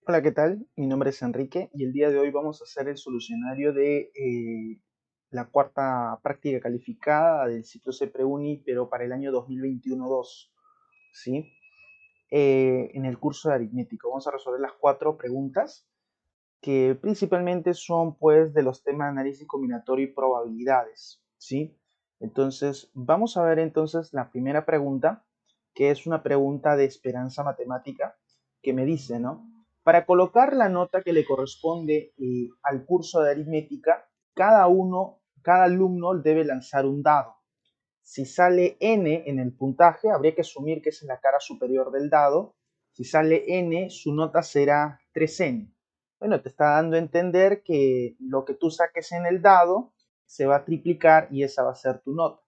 Hola, ¿qué tal? Mi nombre es Enrique y el día de hoy vamos a hacer el solucionario de la cuarta práctica calificada del ciclo C Preuni, pero para el año 2021-2, ¿sí? En el curso de aritmético. Vamos a resolver las cuatro preguntas que principalmente son pues de los temas de análisis combinatorio y probabilidades, ¿sí? Entonces, vamos a ver entonces la primera pregunta, que es una pregunta de esperanza matemática, que me dice, ¿no? Para colocar la nota que le corresponde al curso de aritmética, cada alumno debe lanzar un dado. Si sale n en el puntaje, habría que asumir que es en la cara superior del dado. Si sale n, su nota será 3n. Bueno, te está dando a entender que lo que tú saques en el dado se va a triplicar y esa va a ser tu nota.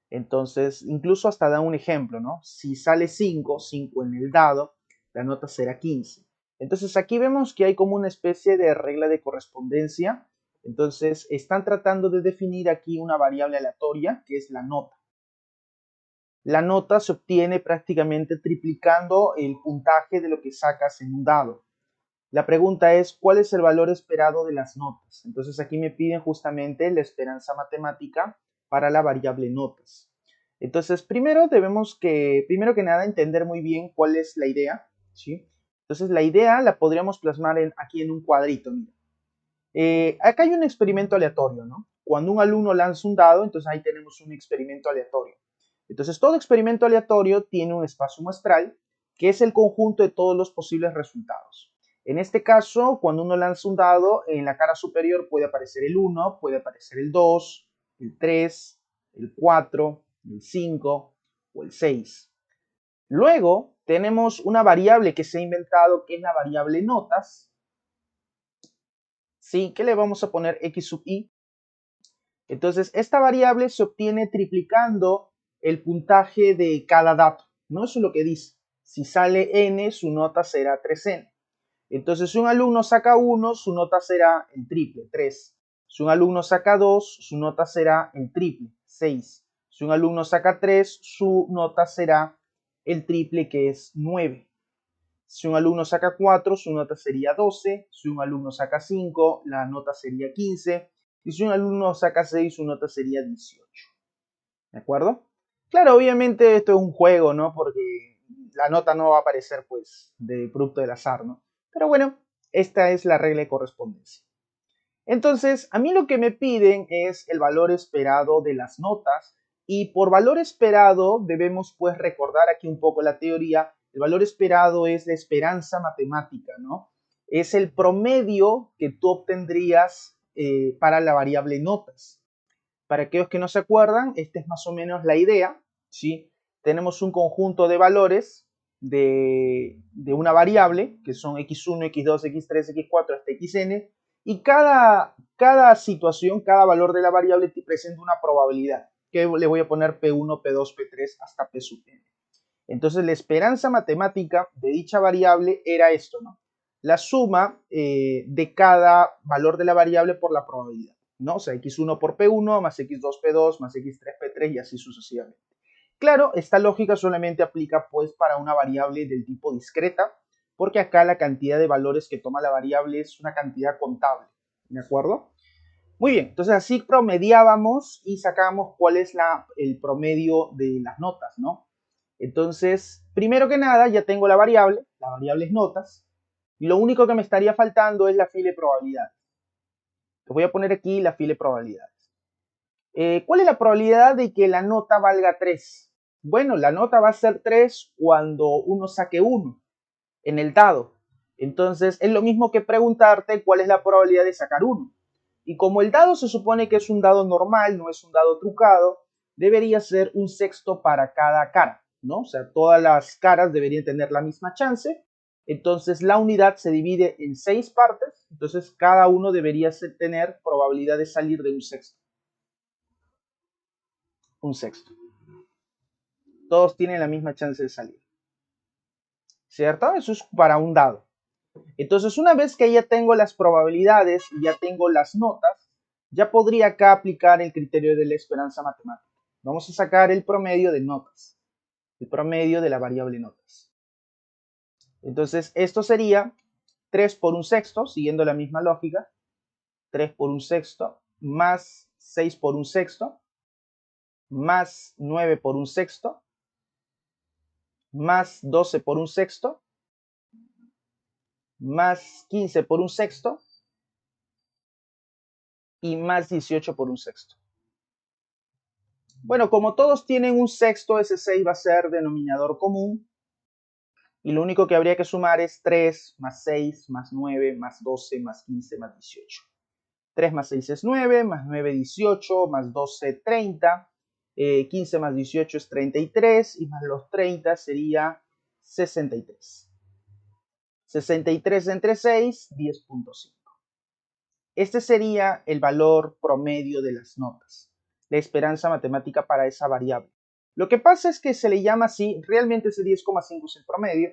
Entonces, incluso hasta da un ejemplo, ¿no? Si sale 5, 5 en el dado, la nota será 15. Entonces, aquí vemos que hay como una especie de regla de correspondencia. Entonces, están tratando de definir aquí una variable aleatoria, que es la nota. La nota se obtiene prácticamente triplicando el puntaje de lo que sacas en un dado. La pregunta es, ¿cuál es el valor esperado de las notas? Entonces aquí me piden justamente la esperanza matemática para la variable notas. Entonces, primero que nada, entender muy bien cuál es la idea, ¿sí? Entonces, la idea la podríamos plasmar aquí en un cuadrito, mira. Acá hay un experimento aleatorio, ¿no? Cuando un alumno lanza un dado, entonces ahí tenemos un experimento aleatorio. Entonces, todo experimento aleatorio tiene un espacio muestral, que es el conjunto de todos los posibles resultados. En este caso, cuando uno lanza un dado, en la cara superior puede aparecer el 1, puede aparecer el 2, el 3, el 4, el 5 o el 6. Luego, tenemos una variable que se ha inventado, que es la variable notas, ¿sí? Que le vamos a poner x sub i. Entonces, esta variable se obtiene triplicando el puntaje de cada dato, ¿no? Eso es lo que dice. Si sale n, su nota será 3n. Entonces, si un alumno saca 1, su nota será el triple, 3. Si un alumno saca 2, su nota será el triple, 6. Si un alumno saca 3, su nota será el triple, que es 9. Si un alumno saca 4, su nota sería 12. Si un alumno saca 5, la nota sería 15. Y si un alumno saca 6, su nota sería 18. ¿De acuerdo? Claro, obviamente esto es un juego, ¿no? Porque la nota no va a aparecer, pues, de producto del azar, ¿no? Pero bueno, esta es la regla de correspondencia. Entonces, a mí lo que me piden es el valor esperado de las notas y por valor esperado debemos pues recordar aquí un poco la teoría. El valor esperado es la esperanza matemática, ¿no? Es el promedio que tú obtendrías para la variable notas. Para aquellos que no se acuerdan, esta es más o menos la idea, ¿sí? Tenemos un conjunto de valores de una variable, que son x1, x2, x3, x4 hasta xn, y cada situación, cada valor de la variable te presenta una probabilidad, que le voy a poner P1, P2, P3 hasta P sub n. Entonces la esperanza matemática de dicha variable era esto, ¿no? La suma de cada valor de la variable por la probabilidad, ¿no? O sea, x1 por p1 más x2 p2 más x3 p3 y así sucesivamente. Claro, esta lógica solamente aplica pues para una variable del tipo discreta, porque acá la cantidad de valores que toma la variable es una cantidad contable, ¿de acuerdo? Muy bien, entonces así promediábamos y sacábamos cuál es el promedio de las notas, ¿no? Entonces, primero que nada, ya tengo la variable es notas, y lo único que me estaría faltando es la fila de probabilidades. Te voy a poner aquí la fila de probabilidades. ¿Cuál es la probabilidad de que la nota valga 3? Bueno, la nota va a ser 3 cuando uno saque 1 en el dado. Entonces, es lo mismo que preguntarte cuál es la probabilidad de sacar 1. Y como el dado se supone que es un dado normal, no es un dado trucado, debería ser un sexto para cada cara, ¿no? O sea, todas las caras deberían tener la misma chance. Entonces, la unidad se divide en 6 partes. Entonces, cada uno debería tener probabilidad de salir de un sexto. Un sexto. Todos tienen la misma chance de salir. ¿Cierto? Eso es para un dado. Entonces, una vez que ya tengo las probabilidades y ya tengo las notas, ya podría acá aplicar el criterio de la esperanza matemática. Vamos a sacar el promedio de notas, el promedio de la variable notas. Entonces, esto sería 3 por un sexto, siguiendo la misma lógica, 3 por un sexto, más 6 por un sexto, más 9 por un sexto, más 12 por un sexto, más 15 por un sexto y más 18 por un sexto. Bueno, como todos tienen un sexto, ese 6 va a ser denominador común. Y lo único que habría que sumar es 3 más 6 más 9 más 12 más 15 más 18. 3 más 6 es 9, más 9 18, más 12 30, 15 más 18 es 33 y más los 30 sería 63. 63 entre 6, 10.5. Este sería el valor promedio de las notas, la esperanza matemática para esa variable. Lo que pasa es que se le llama así, realmente ese 10,5 es el promedio,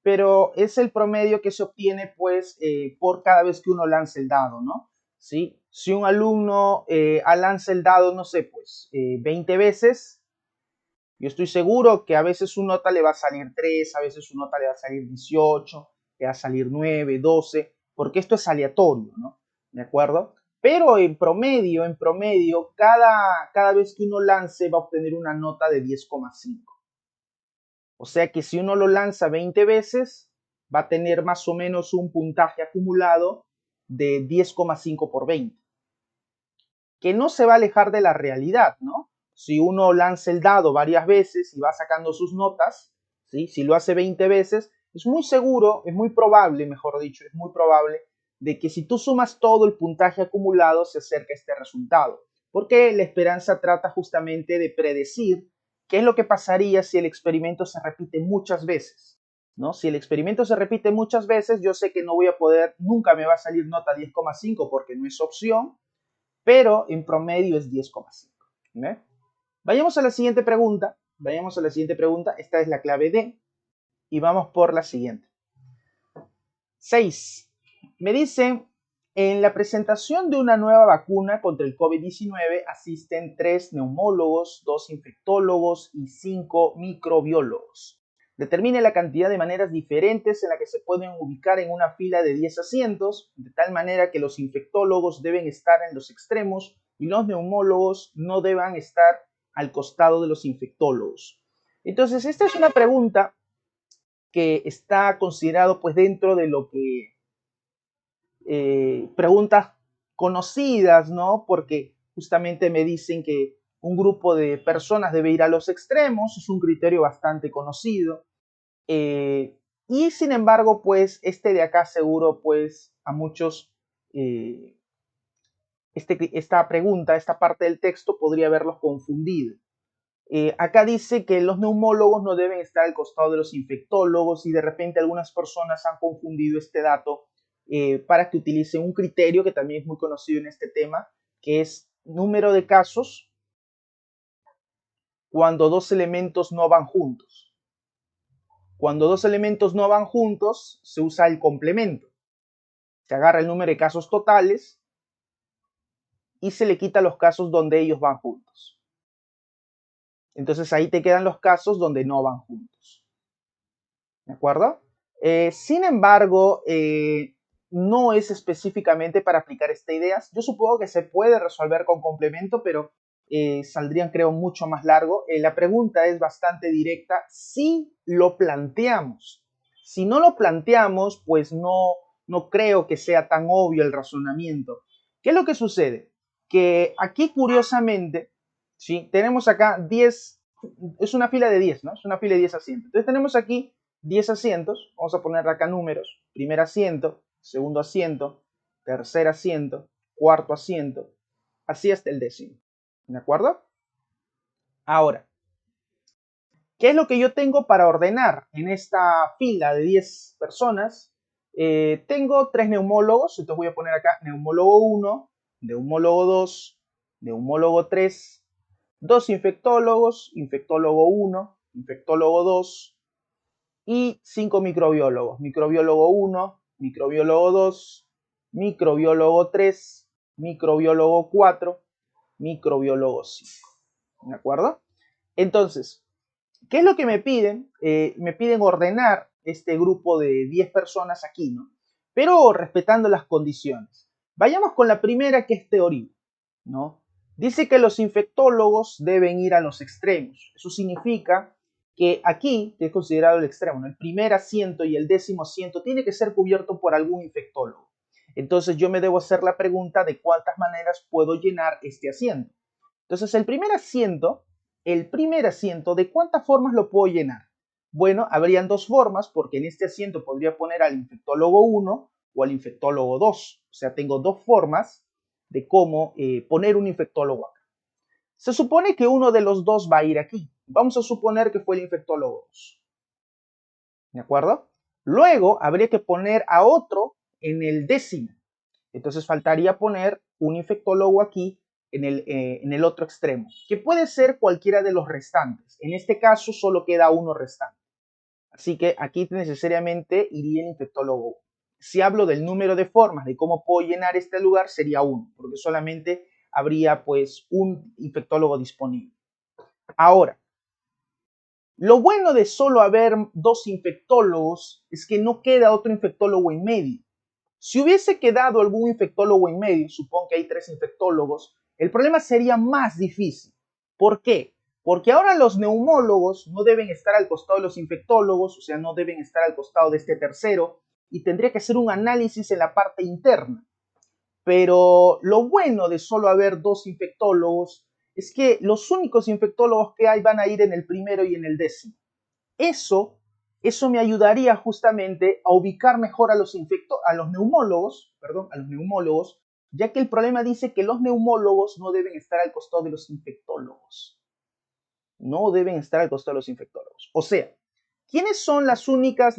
pero es el promedio que se obtiene pues por cada vez que uno lanza el dado, ¿no? ¿Sí? Si un alumno lanza el dado, no sé, pues 20 veces, yo estoy seguro que a veces su nota le va a salir 3, a veces su nota le va a salir 18, le va a salir 9, 12, porque esto es aleatorio, ¿no? ¿De acuerdo? Pero en promedio, cada vez que uno lance va a obtener una nota de 10,5. O sea que si uno lo lanza 20 veces, va a tener más o menos un puntaje acumulado de 10,5 por 20. Que no se va a alejar de la realidad, ¿no? Si uno lanza el dado varias veces y va sacando sus notas, ¿sí? Si lo hace 20 veces, es muy seguro, es muy probable, mejor dicho, es muy probable de que si tú sumas todo el puntaje acumulado se acerca a este resultado. Porque la esperanza trata justamente de predecir qué es lo que pasaría si el experimento se repite muchas veces, ¿no? Si el experimento se repite muchas veces, yo sé que no voy a poder, nunca me va a salir nota 10,5 porque no es opción, pero en promedio es 10,5. ¿Eh? Vayamos a la siguiente pregunta. Esta es la clave D y vamos por la siguiente. 6. Me dice, en la presentación de una nueva vacuna contra el COVID-19 asisten 3 neumólogos, 2 infectólogos y 5 microbiólogos. Determine la cantidad de maneras diferentes en la que se pueden ubicar en una fila de 10 asientos, de tal manera que los infectólogos deben estar en los extremos y los neumólogos no deban estar al costado de los infectólogos. Entonces, esta es una pregunta que está considerado pues dentro de lo que preguntas conocidas, ¿no? Porque justamente me dicen que un grupo de personas debe ir a los extremos, es un criterio bastante conocido. Y sin embargo, pues este de acá seguro, pues a muchos, esta pregunta, esta parte del texto podría haberlos confundido. Acá dice que los neumólogos no deben estar al costado de los infectólogos y de repente algunas personas han confundido este dato para que utilicen un criterio que también es muy conocido en este tema, que es número de casos cuando dos elementos no van juntos. Cuando dos elementos no van juntos, se usa el complemento. Se agarra el número de casos totales y se le quita los casos donde ellos van juntos. Entonces ahí te quedan los casos donde no van juntos. ¿De acuerdo? Sin embargo, no es específicamente para aplicar esta idea. Yo supongo que se puede resolver con complemento, pero saldrían, creo, mucho más largo. La pregunta es bastante directa si lo planteamos. Si no lo planteamos, pues no creo que sea tan obvio el razonamiento. ¿Qué es lo que sucede? Que aquí, curiosamente, ¿sí? Tenemos acá 10, es una fila de 10, ¿no? Es una fila de 10 asientos. Entonces tenemos aquí 10 asientos, vamos a poner acá números, primer asiento, segundo asiento, tercer asiento, cuarto asiento, así hasta el décimo, ¿de acuerdo? Ahora, ¿qué es lo que yo tengo para ordenar en esta fila de 10 personas? Tengo 3 neumólogos, entonces voy a poner acá neumólogo 1, neumólogo 2, neumólogo 3, 2 infectólogos, infectólogo 1, infectólogo 2, y 5 microbiólogos. Microbiólogo 1, microbiólogo 2, microbiólogo 3, microbiólogo 4, microbiólogo 5. ¿De acuerdo? Entonces, ¿qué es lo que me piden? Me piden ordenar este grupo de 10 personas aquí, ¿no? pero respetando las condiciones. Vayamos con la primera, que es teoría, ¿no? Dice que los infectólogos deben ir a los extremos. Eso significa que aquí, que es considerado el extremo, ¿no? El primer asiento y el 10º asiento tiene que ser cubierto por algún infectólogo. Entonces yo me debo hacer la pregunta de cuántas maneras puedo llenar este asiento. Entonces el primer asiento, ¿de cuántas formas lo puedo llenar? Bueno, habrían dos formas, porque en este asiento podría poner al infectólogo 1 o al infectólogo 2. O sea, tengo dos formas de cómo poner un infectólogo acá. Se supone que uno de los dos va a ir aquí. Vamos a suponer que fue el infectólogo 2. ¿De acuerdo? Luego habría que poner a otro en el 10º. Entonces faltaría poner un infectólogo aquí en el otro extremo, que puede ser cualquiera de los restantes. En este caso solo queda uno restante. Así que aquí necesariamente iría el infectólogo 1. Si hablo del número de formas de cómo puedo llenar este lugar, sería 1, porque solamente habría pues un infectólogo disponible. Ahora, lo bueno de solo haber dos infectólogos es que no queda otro infectólogo en medio. Si hubiese quedado algún infectólogo en medio, supongo que hay 3 infectólogos, el problema sería más difícil. ¿Por qué? Porque ahora los neumólogos no deben estar al costado de los infectólogos, o sea, no deben estar al costado de este tercero, y tendría que hacer un análisis en la parte interna. Pero lo bueno de solo haber dos infectólogos es que los únicos infectólogos que hay van a ir en el primero y en el 10º. Eso me ayudaría justamente a ubicar mejor a los neumólogos, ya que el problema dice que los neumólogos no deben estar al costado de los infectólogos. No deben estar al costado de los infectólogos. O sea, ¿quiénes son las únicas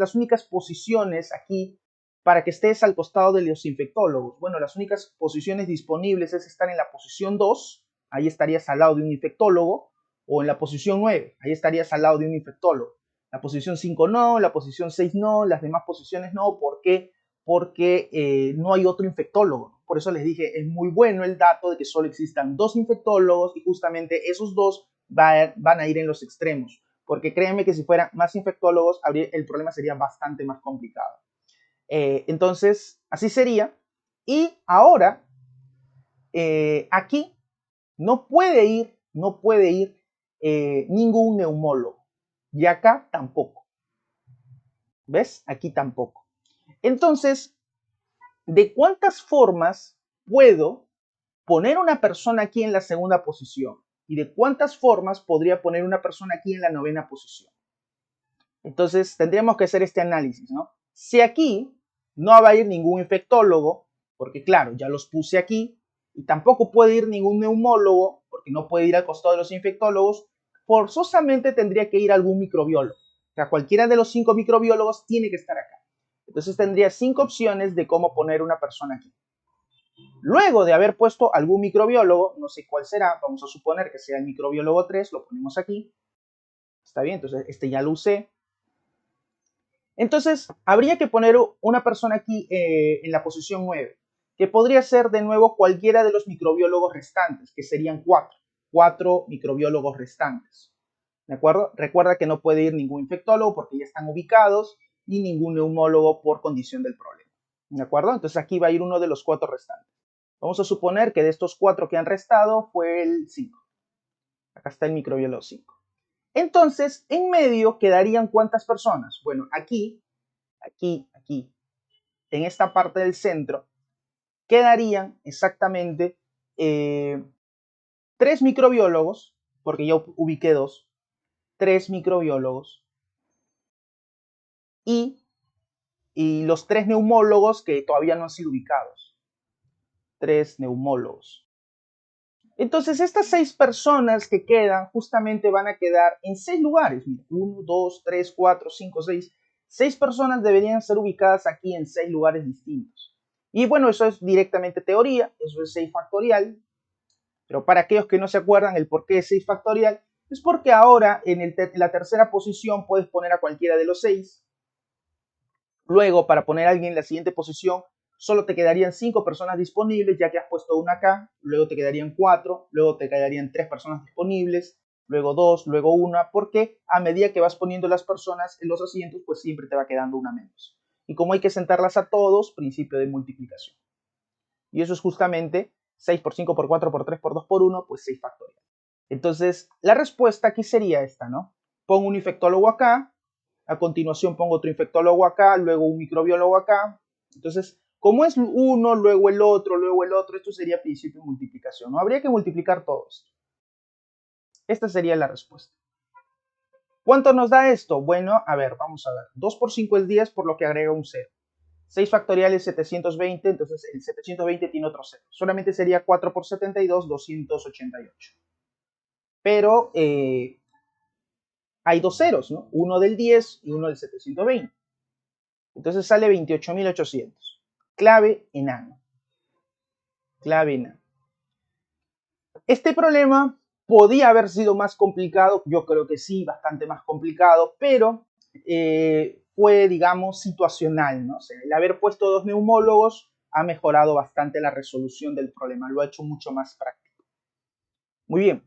posiciones aquí para que estés al costado de los infectólogos? Bueno, las únicas posiciones disponibles es estar en la posición 2, ahí estarías al lado de un infectólogo, o en la posición 9, ahí estarías al lado de un infectólogo. La posición 5 no, la posición 6 no, las demás posiciones no. ¿Por qué? Porque no hay otro infectólogo. Por eso les dije, es muy bueno el dato de que solo existan dos infectólogos y justamente esos dos van a ir en los extremos. Porque créanme que si fueran más infectólogos, el problema sería bastante más complicado. Entonces, así sería. Y ahora, aquí no puede ir ningún neumólogo. Y acá tampoco. ¿Ves? Aquí tampoco. Entonces, ¿de cuántas formas puedo poner una persona aquí en la segunda posición? ¿Y de cuántas formas podría poner una persona aquí en la 9ª posición? Entonces, tendríamos que hacer este análisis, ¿no? Si aquí no va a ir ningún infectólogo, porque claro, ya los puse aquí, y tampoco puede ir ningún neumólogo, porque no puede ir al costado de los infectólogos, forzosamente tendría que ir algún microbiólogo. O sea, cualquiera de los 5 microbiólogos tiene que estar acá. Entonces tendría 5 opciones de cómo poner una persona aquí. Luego de haber puesto algún microbiólogo, no sé cuál será, vamos a suponer que sea el microbiólogo 3, lo ponemos aquí. Está bien, entonces este ya lo usé. Entonces, habría que poner una persona aquí en la posición 9, que podría ser de nuevo cualquiera de los microbiólogos restantes, que serían 4 microbiólogos restantes. ¿De acuerdo? Recuerda que no puede ir ningún infectólogo porque ya están ubicados y ningún neumólogo por condición del problema. ¿De acuerdo? Entonces aquí va a ir uno de los 4 restantes. Vamos a suponer que de estos 4 que han restado fue el 5. Acá está el microbiólogo 5. Entonces, en medio quedarían ¿cuántas personas? Bueno, aquí, en esta parte del centro, quedarían exactamente 3 microbiólogos, porque ya ubiqué 2, 3 microbiólogos y los 3 neumólogos que todavía no han sido ubicados. 3 neumólogos. Entonces, estas 6 personas que quedan justamente van a quedar en 6 lugares. 1, 2, 3, 4, 5, 6. 6 personas deberían ser ubicadas aquí en 6 lugares distintos. Y bueno, eso es directamente teoría, eso es 6 factorial. Pero para aquellos que no se acuerdan el por qué es 6 factorial, es porque ahora en la tercera posición puedes poner a cualquiera de los 6. Luego, para poner a alguien en la siguiente posición, solo te quedarían 5 personas disponibles, ya que has puesto una acá, luego te quedarían 4, luego te quedarían 3 personas disponibles, luego 2, luego 1, porque a medida que vas poniendo las personas en los asientos, pues siempre te va quedando una menos. y como hay que sentarlas a todos, principio de multiplicación. Y eso es justamente 6 por 5 por 4 por 3 por 2 por 1, pues 6 factorial. Entonces, la respuesta aquí sería esta, ¿no? Pongo un infectólogo acá, a continuación pongo otro infectólogo acá, luego un microbiólogo acá. Entonces, como es uno, luego el otro, esto sería principio de multiplicación, ¿no? Habría que multiplicar todo esto. Esta sería la respuesta. ¿Cuánto nos da esto? Bueno, a ver, vamos a ver. 2 por 5 es 10, por lo que agrega un 0. 6 factorial es 720, entonces el 720 tiene otro 0. Solamente sería 4 por 72, 288. Pero hay dos ceros, ¿no? Uno del 10 y uno del 720. Entonces sale 28.800. Clave enano. Clave enano. Este problema podía haber sido más complicado, yo creo que sí, bastante más complicado, pero fue, digamos, situacional, ¿no? O sea, el haber puesto dos neumólogos ha mejorado bastante la resolución del problema, lo ha hecho mucho más práctico. Muy bien,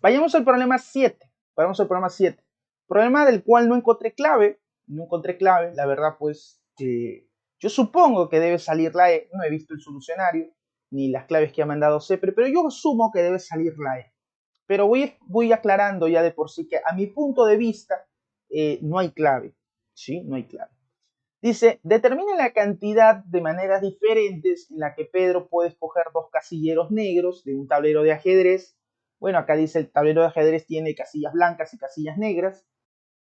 vayamos al problema 7. Vayamos al problema 7. Problema del cual no encontré clave, la verdad, pues yo supongo que debe salir la E, no he visto el solucionario, ni las claves que ha mandado CEPRE, pero yo asumo que debe salir la E. Pero voy aclarando ya de por sí que a mi punto de vista no hay clave, ¿sí? No hay clave. Dice, determina la cantidad de maneras diferentes en la que Pedro puede escoger dos casilleros negros de un tablero de ajedrez. Bueno, acá dice el tablero de ajedrez tiene casillas blancas y casillas negras,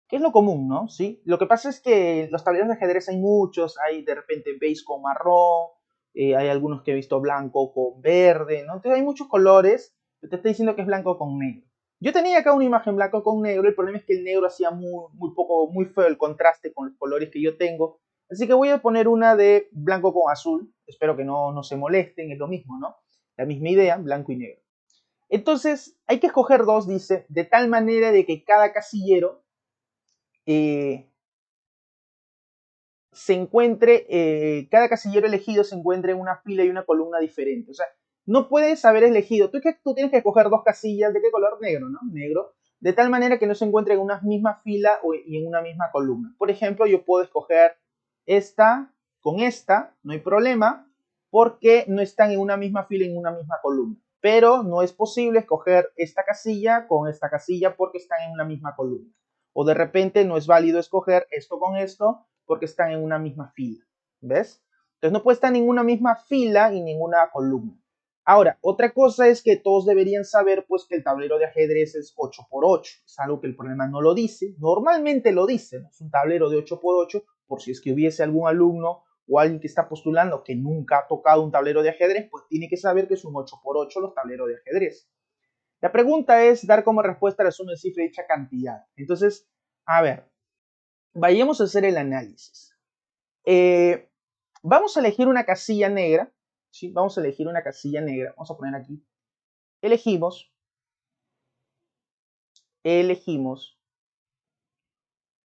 que es lo común, ¿no? ¿Sí? Lo que pasa es que los tableros de ajedrez hay muchos, hay de repente beige con marrón, hay algunos que he visto blanco con verde, ¿no? Entonces hay muchos colores, pero te estoy diciendo que es blanco con negro. Yo tenía acá una imagen blanco con negro, el problema es que el negro hacía muy feo el contraste con los colores que yo tengo, así que voy a poner una de blanco con azul, espero que no se molesten, es lo mismo, ¿no? La misma idea, blanco y negro. Entonces, hay que escoger dos, dice, de tal manera de que cada casillero se encuentre, cada casillero elegido se encuentre en una fila y una columna diferente. O sea, no puedes haber elegido, tú tienes que escoger dos casillas, ¿de qué color? Negro, ¿no? Negro, de tal manera que no se encuentren en una misma fila y en una misma columna. Por ejemplo, yo puedo escoger esta con esta, no hay problema, porque no están en una misma fila y en una misma columna. Pero no es posible escoger esta casilla con esta casilla porque están en una misma columna. O de repente no es válido escoger esto con esto porque están en una misma fila. ¿Ves? Entonces no puede estar en ninguna misma fila y ninguna columna. Ahora, otra cosa es que todos deberían saber pues que el tablero de ajedrez es 8x8. Es algo que el problema no lo dice. Normalmente lo dice, ¿no? Es un tablero de 8x8 por si es que hubiese algún alumno o alguien que está postulando que nunca ha tocado un tablero de ajedrez, pues tiene que saber que es un 8x8 los tableros de ajedrez. La pregunta es dar como respuesta la suma de cifra de dicha cantidad. Entonces, a ver, vayamos a hacer el análisis. Vamos a elegir una casilla negra, ¿sí? Vamos a elegir una casilla negra. Vamos a poner aquí. Elegimos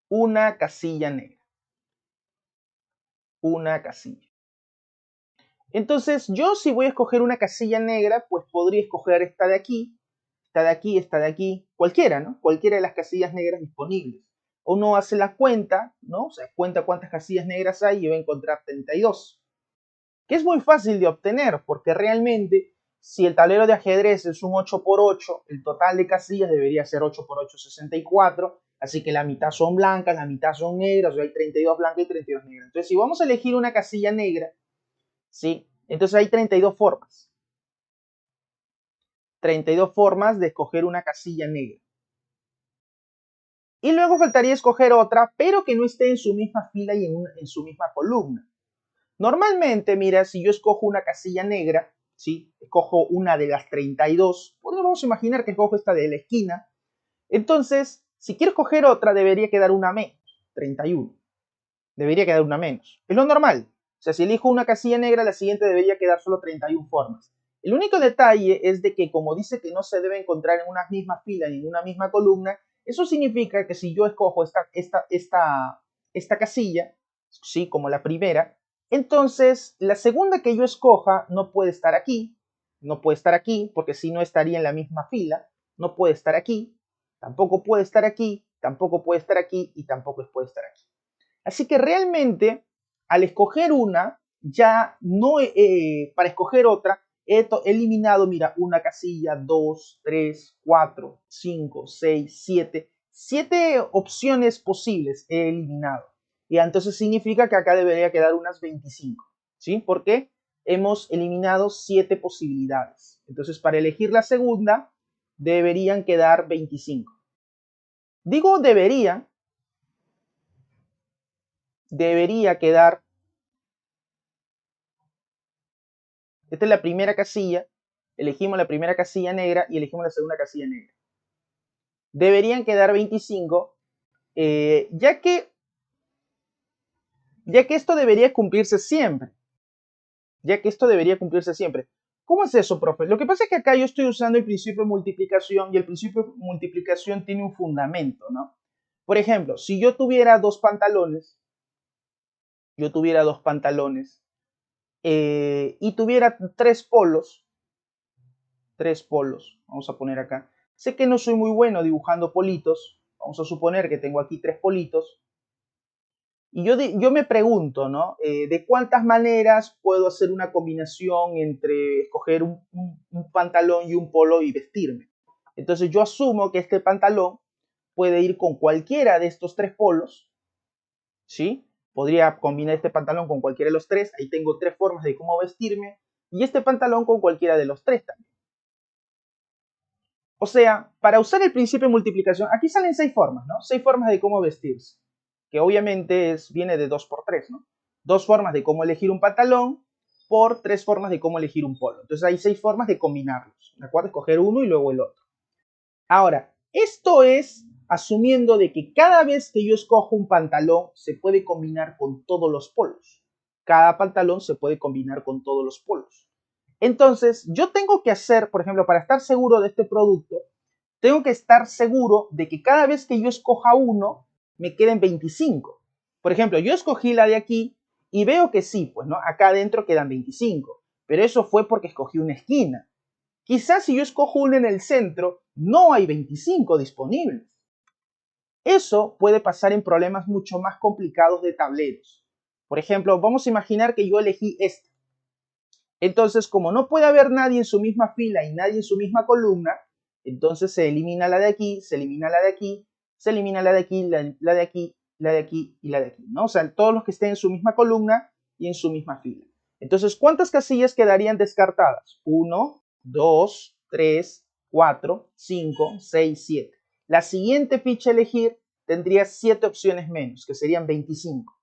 una casilla negra. Una casilla. Entonces, yo si voy a escoger una casilla negra, pues podría escoger esta de aquí, esta de aquí, cualquiera, ¿no? Cualquiera de las casillas negras disponibles. Uno hace la cuenta, ¿no? O sea, cuenta cuántas casillas negras hay y va a encontrar 32. Que es muy fácil de obtener, porque realmente, si el tablero de ajedrez es un 8x8, el total de casillas debería ser 8x8, 64, así que la mitad son blancas, la mitad son negras, o sea, hay 32 blancas y 32 negras. Entonces, si vamos a elegir una casilla negra, ¿sí? Entonces hay 32 formas. 32 formas de escoger una casilla negra. Y luego faltaría escoger otra, pero que no esté en su misma fila y en su misma columna. Normalmente, mira, si yo escojo una casilla negra, ¿sí? Escojo una de las 32, podemos imaginar que escojo esta de la esquina. Entonces, si quiero escoger otra, debería quedar una menos, 31. Debería quedar una menos. Es lo normal. O sea, si elijo una casilla negra, la siguiente debería quedar solo 31 formas. El único detalle es de que, como dice que no se debe encontrar en una misma fila ni en una misma columna, eso significa que si yo escojo esta casilla, ¿sí? Como la primera, entonces la segunda que yo escoja no puede estar aquí, porque si no estaría en la misma fila, no puede estar aquí, tampoco puede estar aquí, tampoco puede estar aquí y tampoco puede estar aquí. Así que realmente al escoger una, ya no, para escoger otra, he eliminado, mira, una casilla, 2, 3, 4, 5, 6, 7. 7 opciones posibles he eliminado. Y entonces significa que acá debería quedar unas 25. ¿Sí? Porque hemos eliminado 7 posibilidades. Entonces, para elegir la segunda, deberían quedar 25. Digo debería quedar. Esta es la primera casilla. Elegimos la primera casilla negra y elegimos la segunda casilla negra. Deberían quedar 25, ya que esto debería cumplirse siempre. ¿Cómo es eso, profe? Lo que pasa es que acá yo estoy usando el principio de multiplicación y el principio de multiplicación tiene un fundamento, ¿no? Por ejemplo, si yo tuviera dos pantalones, y tuviera tres polos, vamos a poner acá. Sé que no soy muy bueno dibujando politos, vamos a suponer que tengo aquí tres politos. Y yo me pregunto, ¿no? ¿De cuántas maneras puedo hacer una combinación entre escoger un pantalón y un polo y vestirme? Entonces yo asumo que este pantalón puede ir con cualquiera de estos tres polos, ¿sí? Podría combinar este pantalón con cualquiera de los tres, ahí tengo tres formas de cómo vestirme, y este pantalón con cualquiera de los tres también. O sea, para usar el principio de multiplicación, aquí salen 6 formas, ¿no? 6 formas de cómo vestirse, que obviamente viene de 2 por 3, ¿no? 2 formas de cómo elegir un pantalón por 3 formas de cómo elegir un polo. Entonces hay 6 formas de combinarlos, ¿de acuerdo? Escoger uno y luego el otro. Ahora, esto es asumiendo de que cada vez que yo escojo un pantalón se puede combinar con todos los polos. Cada pantalón se puede combinar con todos los polos. Entonces, yo tengo que hacer, por ejemplo, para estar seguro de este producto, tengo que estar seguro de que cada vez que yo escoja uno, me queden 25. Por ejemplo, yo escogí la de aquí y veo que sí, pues, ¿no? Acá adentro quedan 25. Pero eso fue porque escogí una esquina. Quizás si yo escojo una en el centro, no hay 25 disponibles. Eso puede pasar en problemas mucho más complicados de tableros. Por ejemplo, vamos a imaginar que yo elegí este. Entonces, como no puede haber nadie en su misma fila y nadie en su misma columna, entonces se elimina la de aquí, se elimina la de aquí, se elimina la de aquí, la de aquí, la de aquí y la de aquí, ¿no? O sea, todos los que estén en su misma columna y en su misma fila. Entonces, ¿cuántas casillas quedarían descartadas? 1, 2, 3, 4, 5, 6, 7. La siguiente ficha a elegir tendría 7 opciones menos, que serían 25.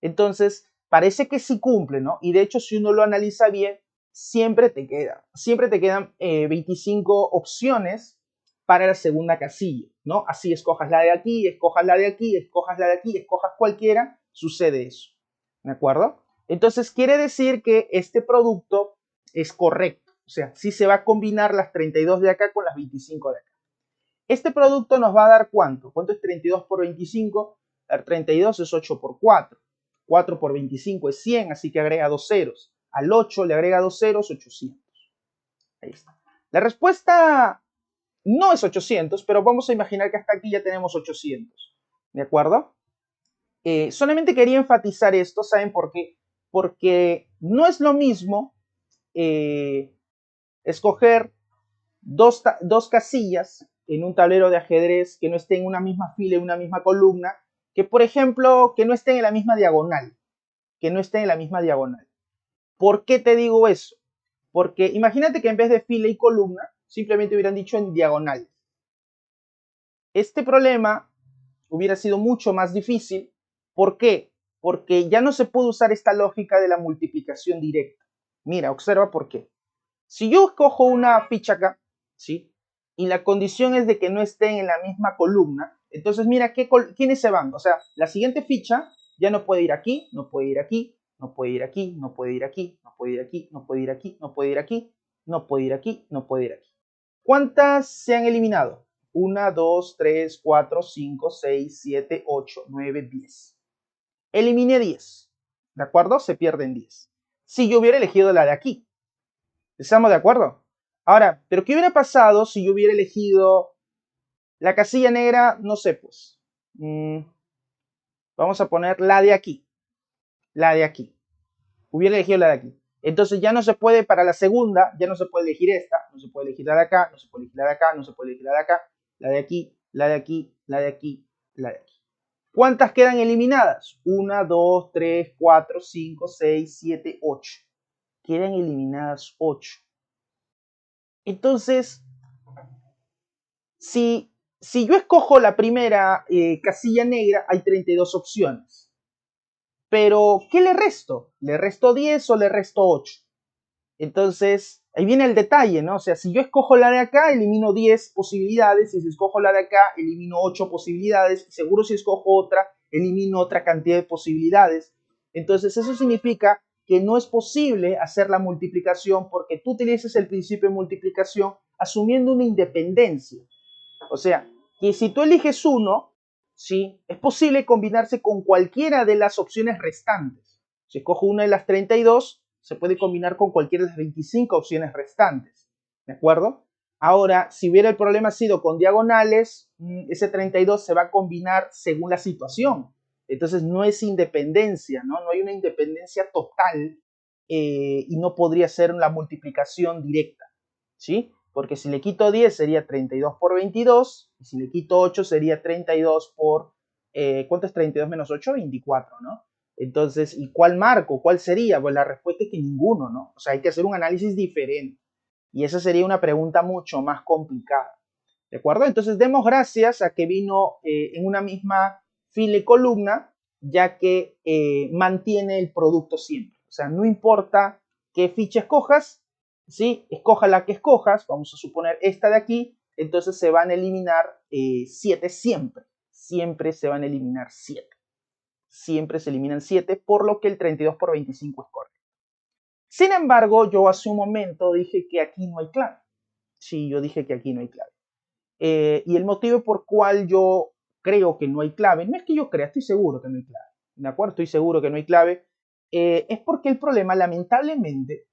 Entonces, parece que sí cumple, ¿no? Y de hecho, si uno lo analiza bien, siempre te quedan 25 opciones para la segunda casilla, ¿no? Así escojas la de aquí, escojas la de aquí, escojas la de aquí, escojas cualquiera, sucede eso, ¿de acuerdo? Entonces, quiere decir que este producto es correcto, o sea, sí se va a combinar las 32 de acá con las 25 de acá. Este producto nos va a dar ¿cuánto? ¿Cuánto es 32 por 25? 32 es 8 por 4. 4 por 25 es 100, así que agrega dos ceros. Al 8 le agrega dos ceros, 800. Ahí está. La respuesta no es 800, pero vamos a imaginar que hasta aquí ya tenemos 800. ¿De acuerdo? Solamente quería enfatizar esto, ¿saben por qué? Porque no es lo mismo escoger dos casillas en un tablero de ajedrez que no estén en una misma fila, en una misma columna, que por ejemplo, que no estén en la misma diagonal. ¿Por qué te digo eso? Porque imagínate que en vez de fila y columna, simplemente hubieran dicho en diagonal. Este problema hubiera sido mucho más difícil. ¿Por qué? Porque ya no se puede usar esta lógica de la multiplicación directa. Mira, observa por qué. Si yo escojo una ficha acá, ¿sí? Y la condición es de que no estén en la misma columna, entonces mira quiénes se van. O sea, la siguiente ficha ya no puede ir aquí, no puede ir aquí, no puede ir aquí, no puede ir aquí, no puede ir aquí, no puede ir aquí, no puede ir aquí, no puede ir aquí, no puede ir aquí. ¿Cuántas se han eliminado? 1, 2, 3, 4, 5, 6, 7, 8, 9, 10. Eliminé 10. ¿De acuerdo? Se pierden 10. Si yo hubiera elegido la de aquí. ¿Estamos de acuerdo? Ahora, ¿pero qué hubiera pasado si yo hubiera elegido la casilla negra? No sé, pues. Vamos a poner la de aquí. la de aquí. Hubiera elegido la de aquí. Entonces ya no se puede, para la segunda, ya no se puede elegir esta, no se puede elegir la de acá, no se puede elegir la de acá, no se puede elegir la de acá, la de aquí, la de aquí, la de aquí, la de aquí. ¿Cuántas quedan eliminadas? 1, 2, 3, 4, 5, 6, 7, 8. Quedan eliminadas 8. Entonces, si yo escojo la primera casilla negra, hay 32 opciones. Pero, ¿qué le resto? ¿Le resto 10 o le resto 8? Entonces, ahí viene el detalle, ¿no? O sea, si yo escojo la de acá, elimino 10 posibilidades, y si escojo la de acá, elimino 8 posibilidades, y seguro si escojo otra, elimino otra cantidad de posibilidades. Entonces, eso significa que no es posible hacer la multiplicación porque tú utilizas el principio de multiplicación asumiendo una independencia. O sea, que si tú eliges uno, ¿sí? Es posible combinarse con cualquiera de las opciones restantes. Si escojo una de las 32, se puede combinar con cualquiera de las 25 opciones restantes. ¿De acuerdo? Ahora, si hubiera el problema sido con diagonales, ese 32 se va a combinar según la situación. Entonces no es independencia, ¿no? No hay una independencia total y no podría ser la multiplicación directa, ¿sí? Porque si le quito 10 sería 32 por 22, y si le quito 8 sería 32 por, ¿cuánto es 32 menos 8? 24, ¿no? Entonces, ¿y cuál marco? ¿Cuál sería? Pues la respuesta es que ninguno, ¿no? O sea, hay que hacer un análisis diferente. Y esa sería una pregunta mucho más complicada. ¿De acuerdo? Entonces, demos gracias a que vino en una misma fila y columna, ya que mantiene el producto siempre. O sea, no importa qué ficha escojas, ¿sí? Escoja la que escojas, vamos a suponer esta de aquí, entonces se van a eliminar 7 siempre. Siempre se van a eliminar 7. Siempre se eliminan 7, por lo que el 32 por 25 es correcto. Sin embargo, yo hace un momento dije que aquí no hay clave. Sí, yo dije que aquí no hay clave. Y el motivo por cual yo creo que no hay clave, no es que yo crea, estoy seguro que no hay clave. ¿De acuerdo? Estoy seguro que no hay clave. Es porque el problema, lamentablemente,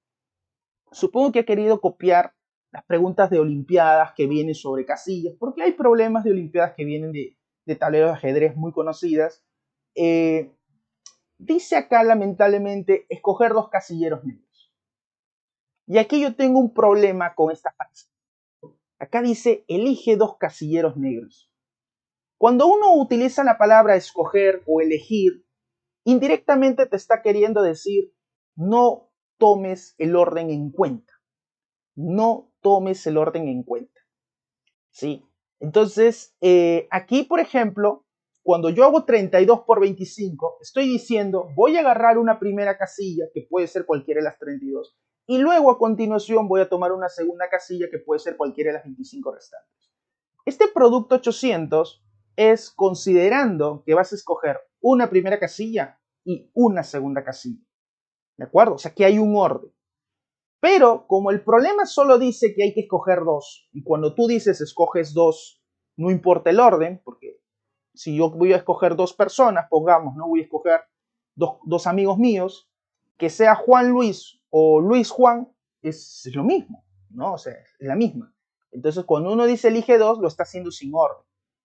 supongo que ha querido copiar las preguntas de Olimpiadas que vienen sobre casillas, porque hay problemas de Olimpiadas que vienen de tableros de ajedrez muy conocidas. Dice acá, lamentablemente, escoger 2 casilleros negros. Y aquí yo tengo un problema con esta frase. Acá dice, elige 2 casilleros negros. Cuando uno utiliza la palabra escoger o elegir, indirectamente te está queriendo decir, no tomes el orden en cuenta. No tomes el orden en cuenta. ¿Sí? Entonces, aquí, por ejemplo, cuando yo hago 32 por 25, estoy diciendo, voy a agarrar una primera casilla, que puede ser cualquiera de las 32, y luego a continuación voy a tomar una segunda casilla, que puede ser cualquiera de las 25 restantes. Este producto 800 es considerando que vas a escoger una primera casilla y una segunda casilla. ¿De acuerdo? O sea, que hay un orden. Pero como el problema solo dice que hay que escoger 2, y cuando tú dices escoges 2, no importa el orden, porque si yo voy a escoger 2 personas, pongamos, no voy a escoger dos amigos míos, que sea Juan Luis o Luis Juan, es lo mismo, ¿no? O sea, es la misma. Entonces, cuando uno dice elige 2, lo está haciendo sin orden.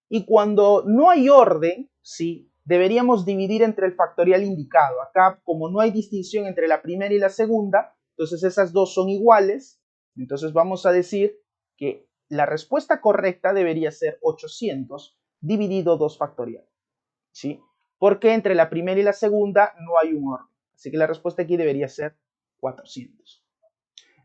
Y cuando no hay orden, sí, deberíamos dividir entre el factorial indicado. Acá, como no hay distinción entre la primera y la segunda, entonces esas dos son iguales. Entonces vamos a decir que la respuesta correcta debería ser 800 dividido 2 factorial. ¿Sí? Porque entre la primera y la segunda no hay un orden. Así que la respuesta aquí debería ser 400.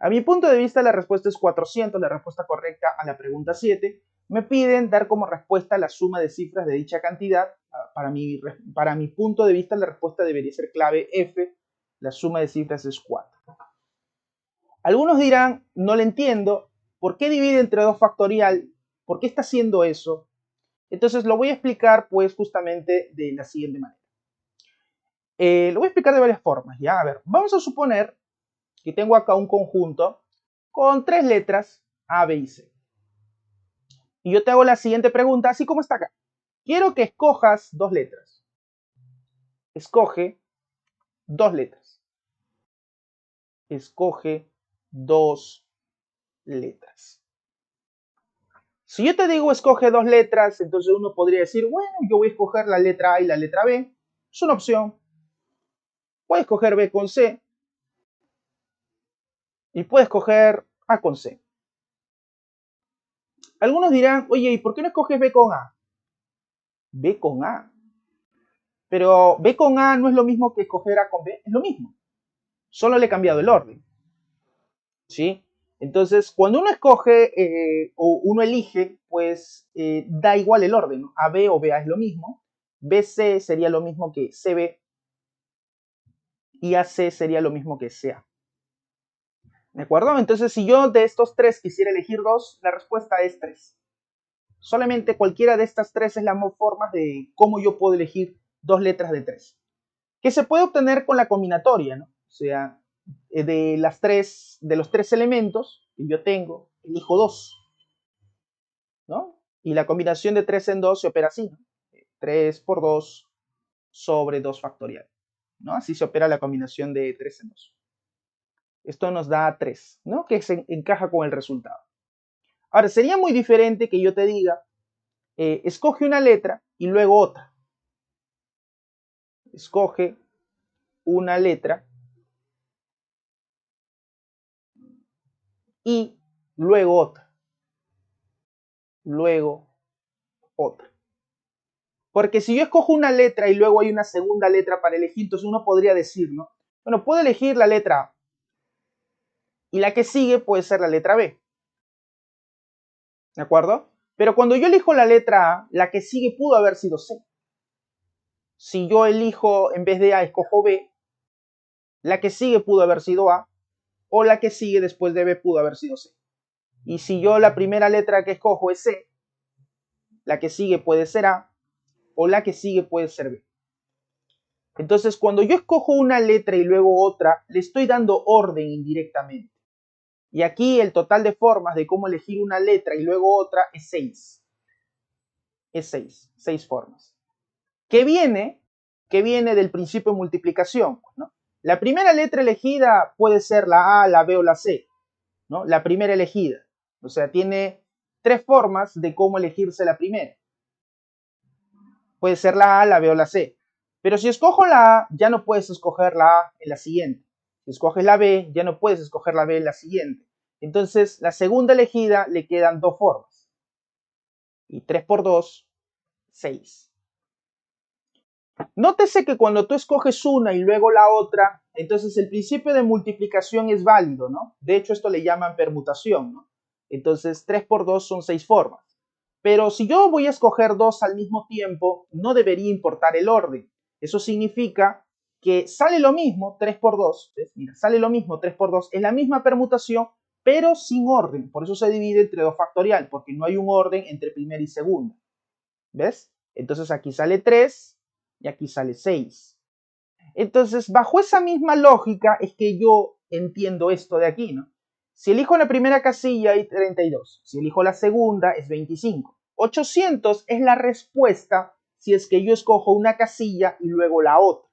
A mi punto de vista, la respuesta es 400, la respuesta correcta a la pregunta 7. Me piden dar como respuesta la suma de cifras de dicha cantidad. Para mi punto de vista, la respuesta debería ser clave F. La suma de cifras es 4. Algunos dirán, no le entiendo, ¿por qué divide entre 2 factorial? ¿Por qué está haciendo eso? Entonces lo voy a explicar pues justamente de la siguiente manera. Lo voy a explicar de varias formas, ¿ya? A ver, vamos a suponer que tengo acá un conjunto con 3 letras A, B y C. Y yo te hago la siguiente pregunta, así como está acá. Quiero que escojas 2 letras. Escoge 2 letras. Escoge 2 letras. Si yo te digo escoge 2 letras, entonces uno podría decir, bueno, yo voy a escoger la letra A y la letra B. Es una opción. Puedes coger B con C y puedes coger A con C. Algunos dirán, oye, ¿y por qué no escoges B con A? B con A. Pero B con A no es lo mismo que escoger A con B, es lo mismo. Solo le he cambiado el orden. ¿Sí? Entonces, cuando uno escoge o uno elige, pues da igual el orden, ¿no? AB o BA es lo mismo, BC sería lo mismo que CB y AC sería lo mismo que CA. ¿De acuerdo? Entonces, si yo de estos tres quisiera elegir dos, la respuesta es 3. Solamente cualquiera de estas tres es la forma de cómo yo puedo elegir dos letras de 3. Que se puede obtener con la combinatoria, ¿no? O sea, de los tres elementos que yo tengo, elijo 2, ¿no? Y la combinación de 3 en 2 se opera así, ¿no? 3 por 2 sobre 2 factorial, ¿no? Así se opera la combinación de 3 en 2. Esto nos da 3, ¿no? Que se encaja con el resultado. Ahora, sería muy diferente que yo te diga, escoge una letra y luego otra. Escoge una letra y luego otra. Luego otra. Porque si yo escojo una letra y luego hay una segunda letra para elegir, entonces uno podría decir, ¿no? Bueno, puedo elegir la letra A y la que sigue puede ser la letra B. ¿De acuerdo? Pero cuando yo elijo la letra A, la que sigue pudo haber sido C. Si yo elijo, en vez de A, escojo B, la que sigue pudo haber sido A, o la que sigue después de B pudo haber sido C. Y si yo la primera letra que escojo es C, la que sigue puede ser A, o la que sigue puede ser B. Entonces, cuando yo escojo una letra y luego otra, le estoy dando orden indirectamente. Y aquí el total de formas de cómo elegir una letra y luego otra es 6. Es 6 formas. ¿Qué viene? Que viene del principio de multiplicación, ¿no? La primera letra elegida puede ser la A, la B o la C, ¿no? La primera elegida. O sea, tiene 3 formas de cómo elegirse la primera. Puede ser la A, la B o la C. Pero si escojo la A, ya no puedes escoger la A en la siguiente. Si escoges la B, ya no puedes escoger la B en la siguiente. Entonces, la segunda elegida le quedan 2 formas. Y 3 por 2, 6. Nótese que cuando tú escoges una y luego la otra, entonces el principio de multiplicación es válido, ¿no? De hecho, esto le llaman permutación, ¿no? Entonces, 3 por 2 son 6 formas. Pero si yo voy a escoger dos al mismo tiempo, no debería importar el orden. Eso significa que sale lo mismo 3 por 2, ¿ves? Mira, sale lo mismo 3 por 2, es la misma permutación, pero sin orden. Por eso se divide entre 2 factorial, porque no hay un orden entre primera y segunda. ¿Ves? Entonces aquí sale 3 y aquí sale 6. Entonces, bajo esa misma lógica es que yo entiendo esto de aquí, ¿no? Si elijo la primera casilla hay 32, si elijo la segunda es 25. 800 es la respuesta si es que yo escojo una casilla y luego la otra.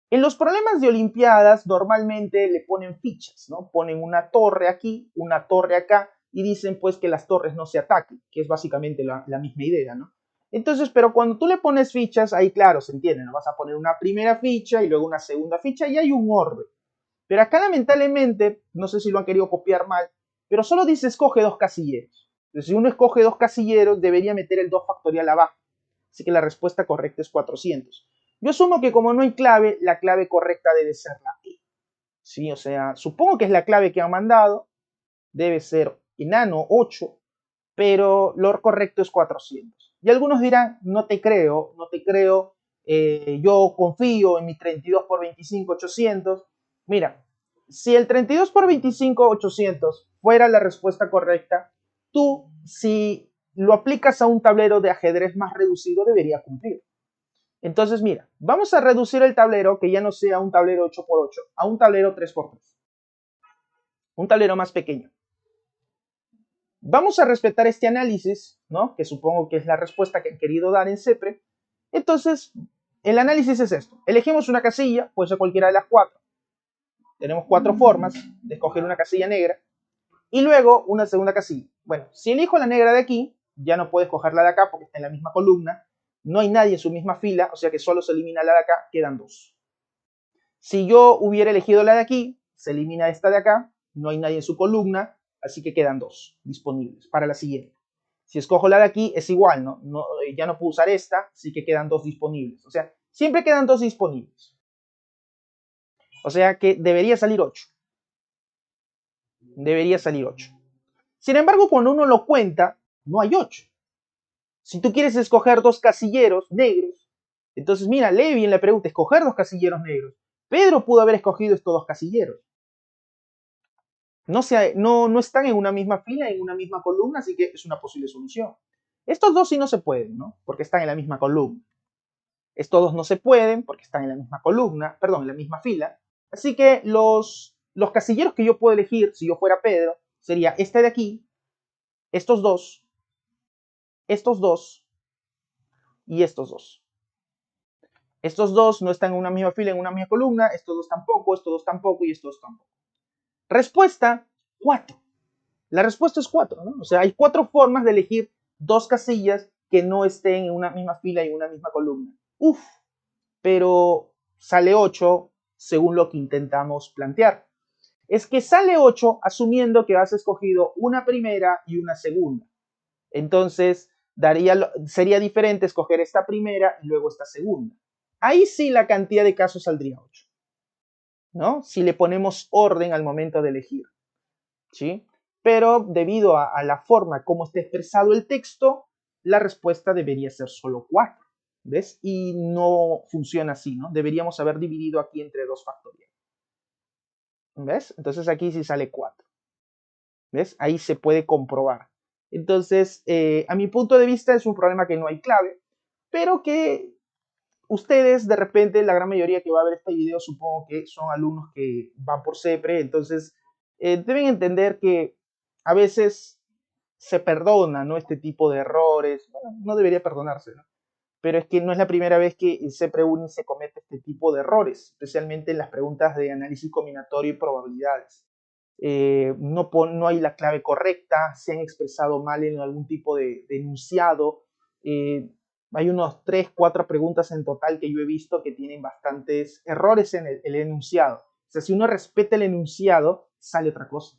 En los problemas de Olimpiadas normalmente le ponen fichas, ¿no? Ponen una torre aquí, una torre acá y dicen pues que las torres no se ataquen, que es básicamente la misma idea, ¿no? Entonces, pero cuando tú le pones fichas, ahí claro, se entiende, ¿no? Vas a poner una primera ficha y luego una segunda ficha y hay un orden. Pero acá lamentablemente, no sé si lo han querido copiar mal, pero solo dice escoge dos casilleros. Entonces, si uno escoge dos casilleros, debería meter el 2 factorial abajo. Así que la respuesta correcta es 400. Yo asumo que como no hay clave, la clave correcta debe ser la E. ¿Sí? O sea, supongo que es la clave que han mandado. Debe ser enano 8, pero lo correcto es 400. Y algunos dirán, no te creo, no te creo, yo confío en mi 32 por 25, 800. Mira, si el 32 por 25, 800 fuera la respuesta correcta, tú, si lo aplicas a un tablero de ajedrez más reducido, debería cumplir. Entonces, mira, vamos a reducir el tablero, que ya no sea un tablero 8x8, a un tablero 3x3. Un tablero más pequeño. Vamos a respetar este análisis, ¿no? Que supongo que es la respuesta que han querido dar en CEPRE. Entonces, el análisis es esto. Elegimos una casilla, puede ser cualquiera de las 4. Tenemos 4 formas de escoger una casilla negra. Y luego una segunda casilla. Bueno, si elijo la negra de aquí, ya no puedo escoger la de acá porque está en la misma columna. No hay nadie en su misma fila, o sea que solo se elimina la de acá, quedan 2. Si yo hubiera elegido la de aquí, se elimina esta de acá, no hay nadie en su columna, así que quedan 2 disponibles para la siguiente. Si escojo la de aquí, es igual, ¿no? Ya no puedo usar esta, así que quedan 2 disponibles. O sea, siempre quedan 2 disponibles. O sea que debería salir 8. Debería salir 8. Sin embargo, cuando uno lo cuenta, no hay 8. Si tú quieres escoger 2 casilleros negros, entonces mira, lee bien la pregunta, escoger 2 casilleros negros. Pedro pudo haber escogido estos 2 casilleros. No están en una misma fila, en una misma columna, así que es una posible solución. Estos 2 sí no se pueden, ¿no? Porque están en la misma columna. Estos 2 no se pueden porque están en la misma columna, perdón, en la misma fila. Así que los casilleros que yo puedo elegir, si yo fuera Pedro, sería este de aquí, estos 2 y estos 2. Estos 2 no están en una misma fila, en una misma columna, estos 2 tampoco y estos 2 tampoco. Respuesta, 4. La respuesta es 4, ¿no? O sea, hay 4 formas de elegir 2 casillas que no estén en una misma fila y en una misma columna. Uf, pero sale 8 según lo que intentamos plantear. Es que sale 8 asumiendo que has escogido una primera y una segunda. Entonces, sería diferente escoger esta primera y luego esta segunda. Ahí sí la cantidad de casos saldría 8, ¿no? Si le ponemos orden al momento de elegir, ¿sí? Pero debido a la forma como está expresado el texto, la respuesta debería ser solo 4, ¿ves? Y no funciona así, ¿no? Deberíamos haber dividido aquí entre 2 factoriales, ¿ves? Entonces aquí sí sale 4, ¿ves? Ahí se puede comprobar. Entonces, a mi punto de vista es un problema que no hay clave, pero que ustedes, de repente, la gran mayoría que va a ver este video, supongo que son alumnos que van por CEPRE, entonces deben entender que a veces se perdona, ¿no? Este tipo de errores. Bueno, no debería perdonarse, ¿no? Pero es que no es la primera vez que en CEPRE-UNI se comete este tipo de errores, especialmente en las preguntas de análisis combinatorio y probabilidades. No hay la clave correcta, se han expresado mal en algún tipo de enunciado. Hay unos 3, 4 preguntas en total que yo he visto que tienen bastantes errores en el enunciado. O sea, si uno respeta el enunciado, sale otra cosa.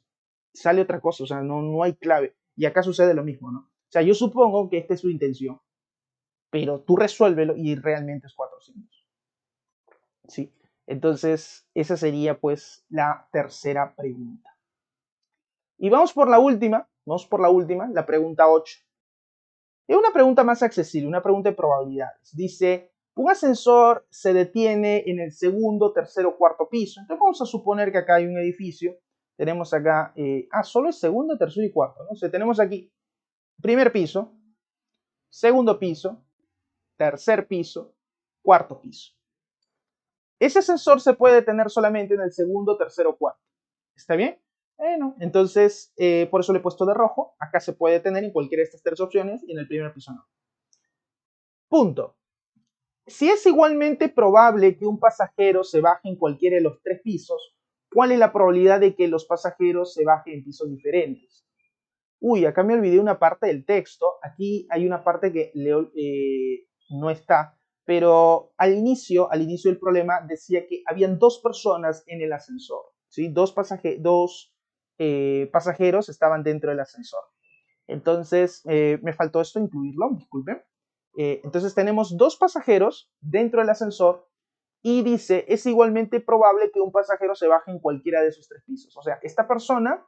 Sale otra cosa, o sea, no hay clave. Y acá sucede lo mismo, ¿no? O sea, yo supongo que esta es su intención, pero tú resuélvelo y realmente es 400. ¿Sí? Entonces, esa sería pues la tercera pregunta. Y vamos por la última, la pregunta 8. Es una pregunta más accesible, una pregunta de probabilidades. Dice, un ascensor se detiene en el segundo, tercero, cuarto piso. Entonces vamos a suponer que acá hay un edificio. Tenemos acá, solo el segundo, tercero y cuarto, ¿no? O sea, tenemos aquí primer piso, segundo piso, tercer piso, cuarto piso. Ese ascensor se puede detener solamente en el segundo, tercero, cuarto. ¿Está bien? Bueno, entonces por eso le he puesto de rojo. Acá se puede detener en cualquiera de estas 3 opciones y en el primer piso no. Punto. Si es igualmente probable que un pasajero se baje en cualquiera de los 3 pisos, ¿cuál es la probabilidad de que los pasajeros se bajen en pisos diferentes? Uy, acá me olvidé una parte del texto. Aquí hay una parte que no está, pero al inicio del problema decía que habían 2 personas en el ascensor, ¿sí? Dos pasajeros estaban dentro del ascensor. Entonces, me faltó esto incluirlo, disculpen. Entonces tenemos 2 pasajeros dentro del ascensor y dice, es igualmente probable que un pasajero se baje en cualquiera de esos 3 pisos. O sea, esta persona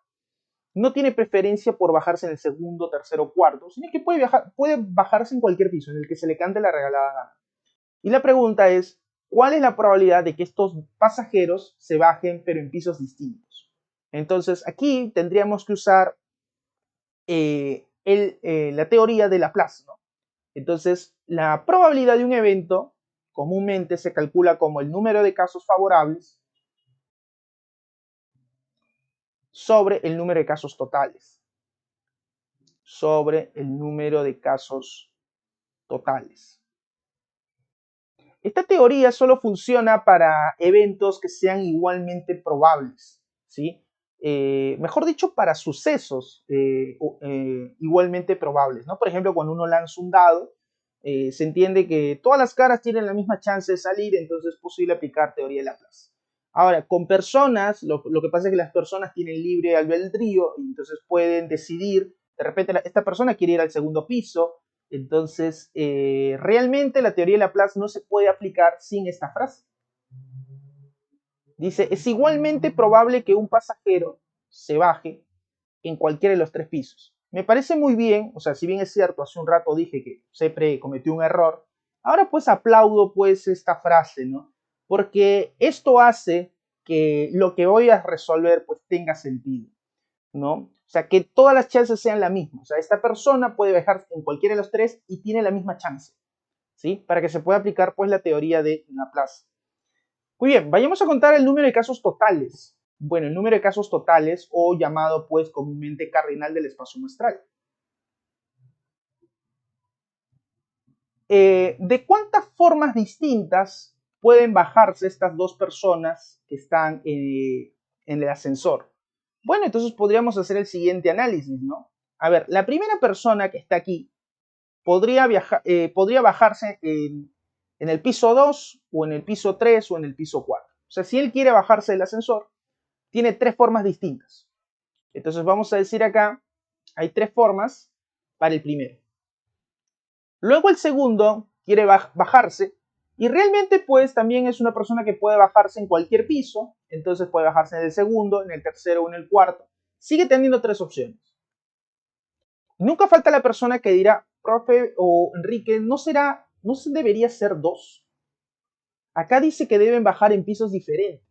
no tiene preferencia por bajarse en el segundo, tercero, cuarto, sino que puede bajarse en cualquier piso, en el que se le cante la regalada gana. Y la pregunta es, ¿cuál es la probabilidad de que estos pasajeros se bajen pero en pisos distintos? Entonces aquí tendríamos que usar la teoría de Laplace, ¿no? Entonces, la probabilidad de un evento comúnmente se calcula como el número de casos favorables sobre el número de casos totales. Sobre el número de casos totales. Esta teoría solo funciona para eventos que sean igualmente probables, ¿sí? Mejor dicho, para sucesos igualmente probables, ¿no? Por ejemplo, cuando uno lanza un dado, se entiende que todas las caras tienen la misma chance de salir, entonces es posible aplicar teoría de Laplace. Ahora, con personas, lo que pasa es que las personas tienen libre albedrío y entonces pueden decidir, de repente esta persona quiere ir al segundo piso, entonces realmente la teoría de Laplace no se puede aplicar sin esta frase. Dice, es igualmente probable que un pasajero se baje en cualquiera de los tres pisos. Me parece muy bien, o sea, si bien es cierto, hace un rato dije que Sepre cometió un error, ahora pues aplaudo pues esta frase, ¿no? Porque esto hace que lo que voy a resolver pues tenga sentido, ¿no? O sea, que todas las chances sean la misma. O sea, esta persona puede bajar en cualquiera de los tres y tiene la misma chance, ¿sí? Para que se pueda aplicar pues la teoría de Laplace. Muy bien, vayamos a contar el número de casos totales. Bueno, el número de casos totales, o llamado pues comúnmente cardinal del espacio muestral. ¿De cuántas formas distintas pueden bajarse estas dos personas que están en el ascensor? Bueno, entonces podríamos hacer el siguiente análisis, ¿no? A ver, la primera persona que está aquí podría bajarse en el piso 2, o en el piso 3, o en el piso 4. O sea, si él quiere bajarse del ascensor, tiene tres formas distintas. Entonces vamos a decir acá, hay tres formas para el primero. Luego el segundo quiere bajarse y realmente pues también es una persona que puede bajarse en cualquier piso, entonces puede bajarse en el segundo, en el tercero o en el cuarto. Sigue teniendo tres opciones. Nunca falta la persona que dirá, profe o Enrique, ¿no debería ser dos? Acá dice que deben bajar en pisos diferentes.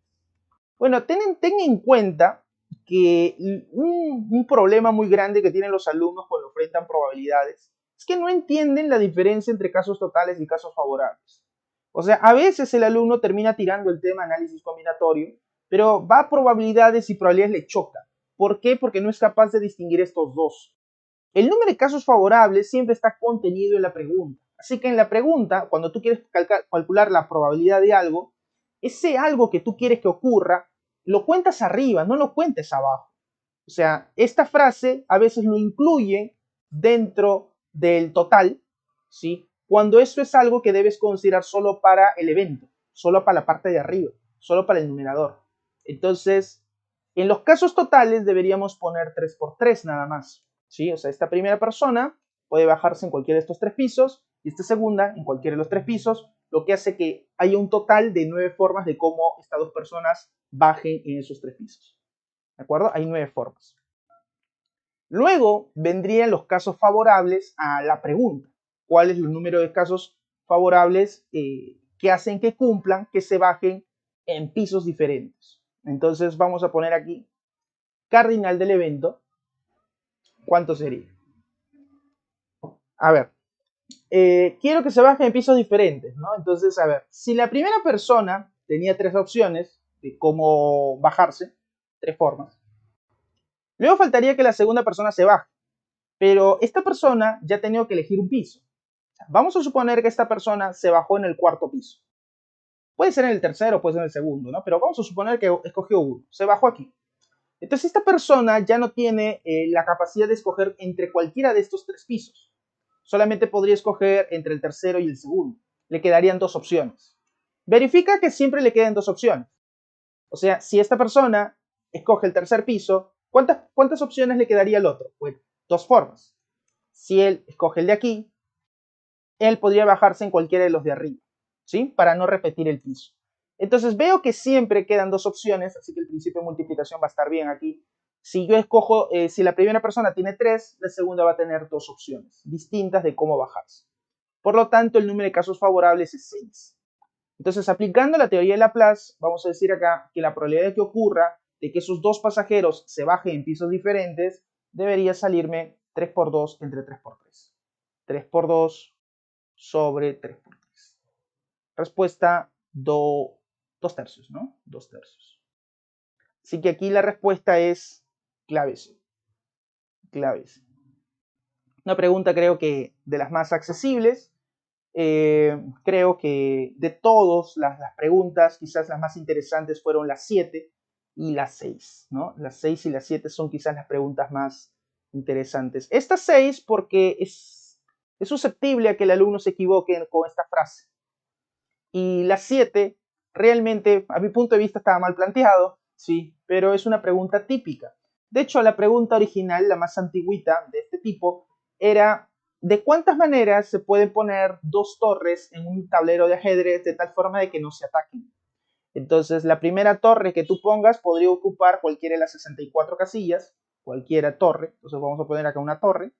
Bueno, ten en cuenta que un problema muy grande que tienen los alumnos cuando enfrentan probabilidades es que no entienden la diferencia entre casos totales y casos favorables. O sea, a veces el alumno termina tirando el tema análisis combinatorio, pero va a probabilidades y probabilidades le choca. ¿Por qué? Porque no es capaz de distinguir estos dos. El número de casos favorables siempre está contenido en la pregunta. Así que en la pregunta, cuando tú quieres calcular la probabilidad de algo, ese algo que tú quieres que ocurra, lo cuentas arriba, no lo cuentes abajo. O sea, esta frase a veces lo incluye dentro del total, ¿sí? Cuando eso es algo que debes considerar solo para el evento, solo para la parte de arriba, solo para el numerador. Entonces, en los casos totales deberíamos poner 3 por 3 nada más, ¿sí? O sea, esta primera persona puede bajarse en cualquiera de estos tres pisos y esta segunda en cualquiera de los tres pisos, lo que hace que haya un total de 9 formas de cómo estas dos personas bajen en esos tres pisos. ¿De acuerdo? Hay 9 formas. Luego vendrían los casos favorables a la pregunta. ¿Cuál es el número de casos favorables que hacen que cumplan, que se bajen en pisos diferentes? Entonces vamos a poner aquí cardinal del evento. ¿Cuánto sería? A ver, quiero que se baje en pisos diferentes, ¿no? Entonces, a ver, si la primera persona tenía tres opciones de cómo bajarse, tres formas, luego faltaría que la segunda persona se baje, pero esta persona ya ha tenido que elegir un piso. Vamos a suponer que esta persona se bajó en el cuarto piso. Puede ser en el tercero, puede ser en el segundo, ¿no? Pero vamos a suponer que escogió uno, se bajó aquí. Entonces esta persona ya no tiene la capacidad de escoger entre cualquiera de estos tres pisos. Solamente podría escoger entre el tercero y el segundo. Le quedarían dos opciones. Verifica que siempre le queden dos opciones. O sea, si esta persona escoge el tercer piso, ¿cuántas opciones le quedaría al otro? Bueno, dos formas. Si él escoge el de aquí, él podría bajarse en cualquiera de los de arriba, ¿sí? Para no repetir el piso. Entonces veo que siempre quedan dos opciones, así que el principio de multiplicación va a estar bien aquí. Si yo escojo, si la primera persona tiene 3, la segunda va a tener dos opciones distintas de cómo bajarse. Por lo tanto, el número de casos favorables es 6. Entonces, aplicando la teoría de Laplace, vamos a decir acá que la probabilidad de que ocurra de que esos dos pasajeros se bajen en pisos diferentes debería salirme 3 por 2 entre 3 por 3. 3 por 2 sobre 3 por 3. Respuesta 2 tercios, ¿no? 2 tercios. Así que aquí la respuesta es clave C. Clave C. Una pregunta creo que de las más accesibles. Creo que de todas las preguntas, quizás las más interesantes fueron las 7 y las 6, ¿no? Las 6 y las 7 son quizás las preguntas más interesantes. Esta 6 porque es susceptible a que el alumno se equivoque con esta frase. Y la 7 realmente, a mi punto de vista, estaba mal planteado, sí, pero es una pregunta típica. De hecho, la pregunta original, la más antigüita de este tipo, era ¿de cuántas maneras se pueden poner dos torres en un tablero de ajedrez de tal forma de que no se ataquen? Entonces, la primera torre que tú pongas podría ocupar cualquiera de las 64 casillas, cualquiera torre, entonces vamos a poner acá una torre.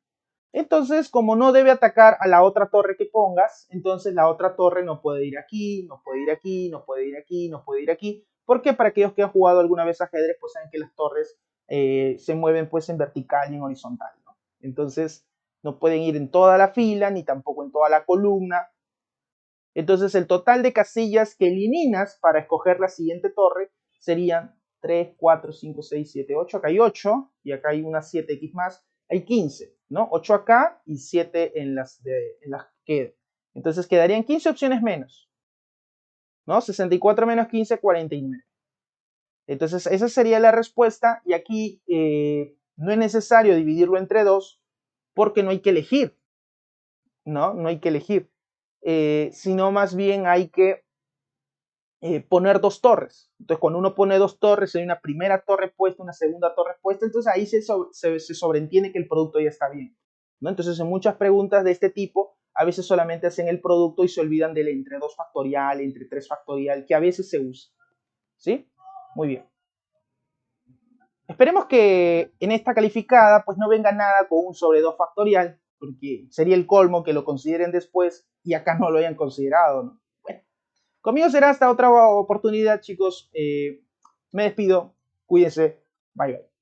Entonces, como no debe atacar a la otra torre que pongas, entonces la otra torre no puede ir aquí, no puede ir aquí, no puede ir aquí, no puede ir aquí. Porque para aquellos que han jugado alguna vez ajedrez, pues saben que las torres se mueven pues en vertical y en horizontal, ¿no? Entonces, no pueden ir en toda la fila, ni tampoco en toda la columna. Entonces, el total de casillas que eliminas para escoger la siguiente torre serían 3, 4, 5, 6, 7, 8. Acá hay 8 y acá hay una 7x más. Hay 15, ¿no? 8 acá y 7 en las que. Entonces quedarían 15 opciones menos, ¿no? 64 menos 15, 49. Entonces esa sería la respuesta y aquí no es necesario dividirlo entre 2 porque no hay que elegir, ¿no? No hay que elegir, sino más bien hay que poner dos torres. Entonces, cuando uno pone dos torres, hay una primera torre puesta, una segunda torre puesta, entonces ahí se sobreentiende que el producto ya está bien, ¿no? Entonces, en muchas preguntas de este tipo, a veces solamente hacen el producto y se olvidan del entre 2 factorial, entre 3 factorial, que a veces se usa, ¿sí? Muy bien. Esperemos que en esta calificada, pues no venga nada con un sobre 2 factorial, porque sería el colmo que lo consideren después y acá no lo hayan considerado, ¿no? Conmigo será hasta otra oportunidad, chicos. Me despido. Cuídense. Bye, bye.